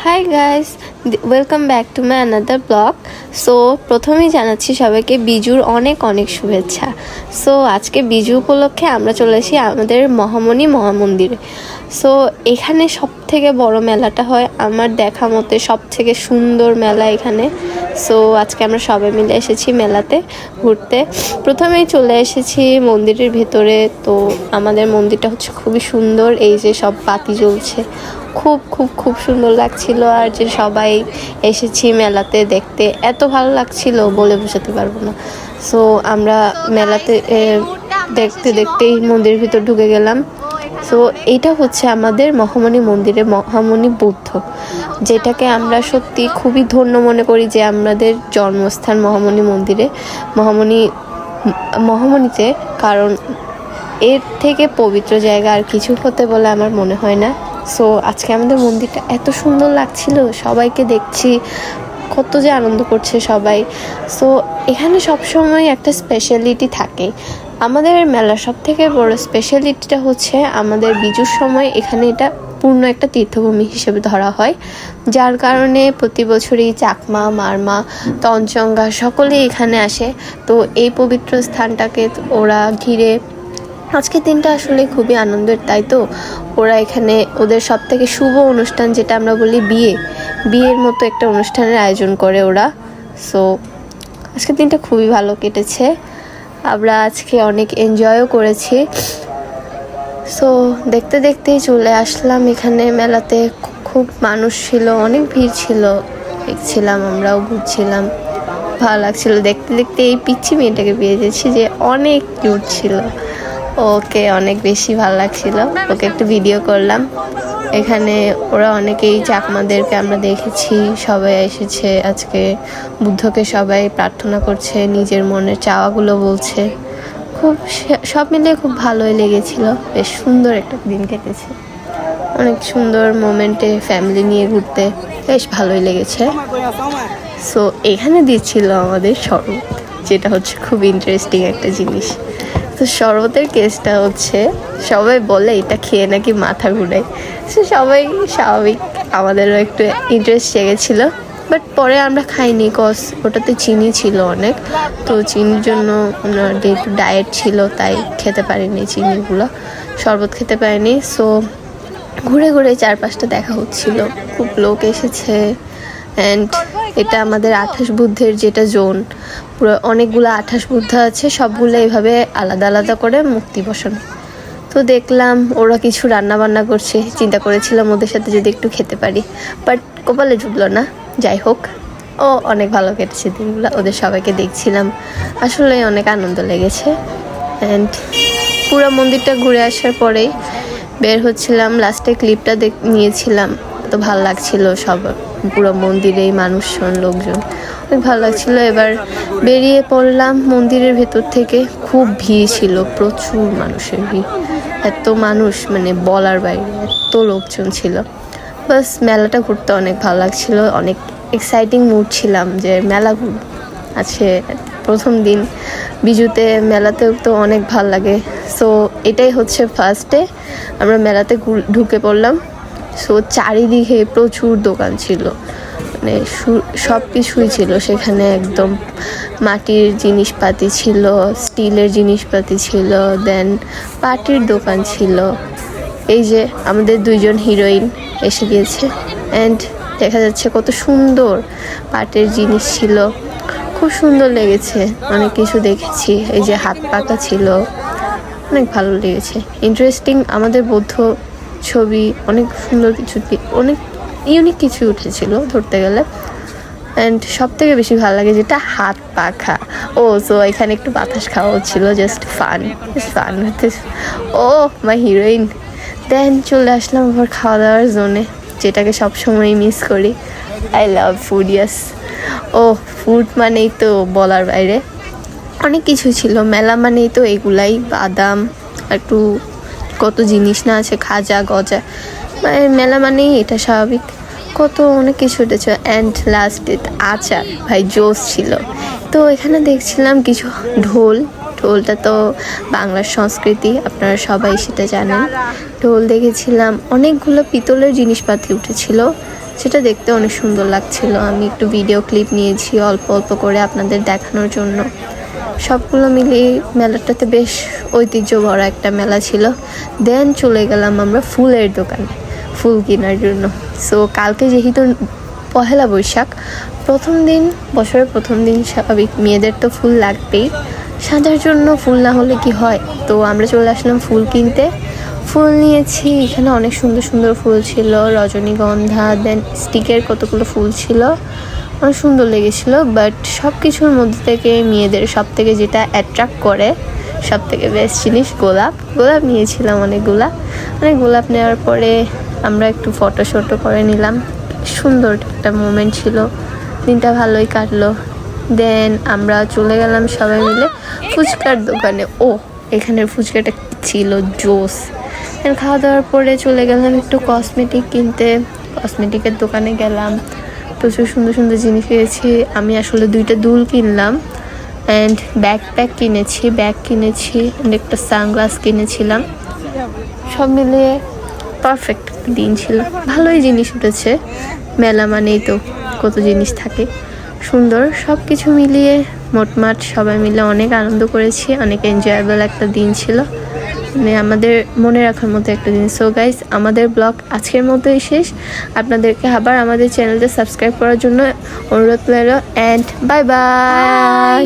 Hi guys, welcome back to my another blog. So প্রথমেই জানাচ্ছি সবাইকে বিজুর অনেক অনেক শুভেচ্ছা। সো আজকে বিজু উপলক্ষে আমরা চলে এসেছি আমাদের মহামণি মহামন্দিরে। সো এখানে সব থেকে বড় মেলাটা হয় আমার দেখা মতে, সব থেকে সুন্দর মেলা এখানে। সো আজকে আমরা সবাই মিলে এসেছি মেলাতে ঘুরতে। প্রথমেই চলে এসেছি মন্দিরের ভেতরে। তো আমাদের মন্দিরটা হচ্ছে খুবই সুন্দর, এই যে সব বাতি জ্বলছে, খুব খুব খুব সুন্দর লাগছিল। আর যে সবাই এসেছি মেলাতে দেখতে, এত ভালো লাগছিল বলে বোঝাতে পারবো না। সো আমরা মেলাতে দেখতে দেখতেই মন্দিরের ভিতর ঢুকে গেলাম। সো এইটা হচ্ছে আমাদের মহামণি মন্দিরে মহামণি বুদ্ধ, যেটাকে আমরা সত্যি খুবই ধন্য মনে করি যে আমাদের জন্মস্থান মহামণি মন্দিরে মহামণিতে, কারণ এর থেকে পবিত্র জায়গা আর কিছু হতে বলে আমার মনে হয় না। সো আজকে আমাদের মন্দিরটা এত সুন্দর লাগছিল, সবাইকে দেখছি কত যে আনন্দ করছে সবাই। সো এখানে সবসময় একটা স্পেশালিটি থাকে। আমাদের মেলার সব থেকে বড় স্পেশালিটিটা হচ্ছে আমাদের বিজুর সময় এখানে এটা পূর্ণ একটা তীর্থভূমি হিসেবে ধরা হয়, যার কারণে প্রতি বছরই চাকমা, মারমা, তঞ্চঙ্গা সকলেই এখানে আসে। তো এই পবিত্র স্থানটাকে ওরা ঘিরে আজকের দিনটা আসলে খুবই আনন্দের। তাই তো ওরা এখানে ওদের সব থেকে শুভ অনুষ্ঠান, যেটা আমরা বলি বিয়ের মতো একটা অনুষ্ঠানের আয়োজন করে ওরা। সো আজকের দিনটা খুবই ভালো কেটেছে, আমরা আজকে অনেক এনজয়ও করেছি। সো দেখতে দেখতেই চলে আসলাম এখানে মেলাতে। খুব মানুষ ছিল, অনেক ভিড় ছিল, দেখছিলাম, আমরাও ঘুরছিলাম, ভালো লাগছিল দেখতে দেখতে। এই পিচ্ছি মেয়েটাকে পেয়ে গেছি যে অনেক কিউট ছিল, ওকে অনেক বেশি ভালো লাগছিল, ওকে একটু ভিডিও করলাম। এখানে ওরা অনেকেই চাকমাদেরকে আমরা দেখেছি, সবাই এসেছে আজকে বুদ্ধকে, সবাই প্রার্থনা করছে, নিজের মনের চাওয়াগুলো বলছে। খুব সব মিলিয়ে খুব ভালোই লেগেছিল, বেশ সুন্দর একটা দিন কেটেছে, অনেক সুন্দর মোমেন্টে ফ্যামিলি নিয়ে ঘুরতে বেশ ভালোই লেগেছে। সো এখানে দিচ্ছিল আমাদের শরবত, যেটা হচ্ছে খুব ইন্টারেস্টিং একটা জিনিস। তো শরবতের কেসটা হচ্ছে সবাই বলে এটা খেয়ে নাকি মাথা ঘুরায়। সো সবাই স্বাভাবিক, আমাদেরও একটু ইন্টারেস্ট জেগেছিলো, বাট পরে আমরা খাইনি, কজ ওটাতে চিনি ছিল অনেক। তো চিনির জন্য ওনার একটু ডায়েট ছিল, তাই খেতে পারিনি চিনিগুলো, শরবত খেতে পারিনি। সো ঘুরে ঘুরে চারপাশটা দেখা হচ্ছিল, খুব লোক এসেছে। অ্যান্ড এটা আমাদের 28 বুদ্ধের যেটা জোন, পুরো অনেকগুলো 28 বুদ্ধ আছে, সবগুলো এইভাবে আলাদা আলাদা করে মূর্তি বসানো। তো দেখলাম ওরা কিছু রান্না বান্না করছে, চিন্তা করেছিলাম ওদের সাথে যদি একটু খেতে পারি, বাট কপালে জুটলো না। যাই হোক, অনেক ভালো কেটেছে দিনগুলো, ওদের সবাইকে দেখছিলাম, আসলে অনেক আনন্দ লেগেছে। অ্যান্ড পুরো মন্দিরটা ঘুরে আসার পরেই বের হচ্ছিলাম, লাস্টে ক্লিপটা নিয়েছিলাম, তো ভালো লাগছিল সব, পুরো মন্দিরে মানুষজন, লোকজন, অনেক ভালো লাগছিল। এবার বেরিয়ে পড়লাম মন্দিরের ভেতর থেকে, খুব ভিড় ছিল, প্রচুর মানুষের ভিড়, এত মানুষ মানে বলার বাইরে, এত লোকজন ছিল। বাস মেলাটা ঘুরতে অনেক ভালো লাগছিল, অনেক এক্সাইটিং মুড ছিলাম যে মেলা ঘুরব। আছে প্রথম দিন বিজুতে, মেলাতেও তো অনেক ভালো লাগে। সো এটাই হচ্ছে ফার্স্ট ডে, আমরা মেলাতে ঢুকে পড়লাম। সো চারিদিকে প্রচুর দোকান ছিল, মানে সব কিছুই ছিল সেখানে, একদম মাটির জিনিসপাতি ছিল, স্টিলের জিনিসপাতি ছিল, দেন পাটির দোকান ছিল। এই যে আমাদের 2জন হিরোইন এসে গিয়েছে, অ্যান্ড দেখা যাচ্ছে কত সুন্দর পাটের জিনিস ছিল, খুব সুন্দর লেগেছে, অনেক কিছু দেখেছি। এই যে হাত পাকা ছিল, অনেক ভালো লেগেছে, ইন্টারেস্টিং। আমাদের বৌদ্ধ ছবি অনেক সুন্দর কিছু, অনেক ইউনিক কিছু উঠেছিল ধরতে গেলে। অ্যান্ড সব থেকে বেশি ভালো লাগে যেটা হাত পাখা। সো এখানে একটু বাতাস খাওয়া হচ্ছিল, জাস্ট ফান হতে। মাই হিরোইন। দেন চলে আসলাম আবার খাওয়া দাওয়ার জোনে, যেটাকে সবসময় মিস করি। I love food, yes. Food মানেই তো বলার বাইরে, অনেক কিছু ছিল। মেলা মানেই তো এগুলাই, বাদাম, একটু কত জিনিস না আছে, খাজা গজা, মানে মেলা মানেই এটা স্বাভাবিক, কত অনেক কিছু উঠেছে। অ্যান্ড লাস্টে আচার, ভাই জোস ছিল। তো এখানে দেখছিলাম কিছু ঢোলটা তো বাংলার সংস্কৃতি, আপনারা সবাই সেটা জানেন। ঢোল দেখেছিলাম, অনেকগুলো পিতলের জিনিসপাতি উঠেছিল, সেটা দেখতে অনেক সুন্দর লাগছিল। আমি একটু ভিডিও ক্লিপ নিয়েছি অল্প অল্প করে আপনাদের দেখানোর জন্য। সবগুলো মিলিয়ে মেলাটাতে বেশ ঐতিহ্য ভরা একটা মেলা ছিল। দেন চলে গেলাম আমরা ফুলের দোকানে ফুল কেনার জন্য। সো কালকে যেহেতু পহেলা বৈশাখ, প্রথম দিন, বছরের প্রথম দিন, স্বাভাবিক মেয়েদের তো ফুল লাগবেই, সাজার জন্য ফুল না হলে কি হয়। তো আমরা চলে আসলাম ফুল কিনতে। ফুল নিয়েছি, এখানে অনেক সুন্দর সুন্দর ফুল ছিল, রজনীগন্ধা, দেন স্টিকের কতগুলো ফুল ছিল, অনেক সুন্দর লেগেছিলো। বাট সব কিছুর মধ্যে থেকে মেয়েদের সব থেকে যেটা অ্যাট্রাক্ট করে, সব থেকে বেস্ট জিনিস গোলাপ। গোলাপ নিয়েছিলাম অনেকগুলা। গোলাপ নেওয়ার পরে আমরা একটু ফটো করে নিলাম। সুন্দর একটা মোমেন্ট ছিল, দিনটা ভালোই কাটলো। দেন আমরা চলে গেলাম সবাই মিলে ফুচকার দোকানে। ও, এখানের ফুচকাটা ছিল জোস। দেন খাওয়া দাওয়ার পরে চলে গেলাম একটু কসমেটিক কিনতে। কসমেটিকের দোকানে গেলাম, প্রচুর সুন্দর সুন্দর জিনিস কিনেছি। আমি আসলে 2টা দুল কিনলাম অ্যান্ড ব্যাগ কিনেছি অ্যান্ড একটা সানগ্লাস কিনেছিলাম। সব মিলিয়ে পারফেক্ট দিন ছিল, ভালোই জিনিস উঠেছে। মেলা মানেই তো কত জিনিস থাকে সুন্দর। সব কিছু মিলিয়ে মোটমাট সবাই মিলে অনেক আনন্দ করেছি, অনেক এনজয়েবল একটা দিন ছিল, মানে আমাদের মনে রাখার মতো একটা দিন। সো গাইস, আমাদের ব্লগ আজকের মতোই শেষ। আপনাদেরকে আবার আমাদের চ্যানেলটা সাবস্ক্রাইব করার জন্য অনুরোধ রইল, অ্যান্ড বাই বাই।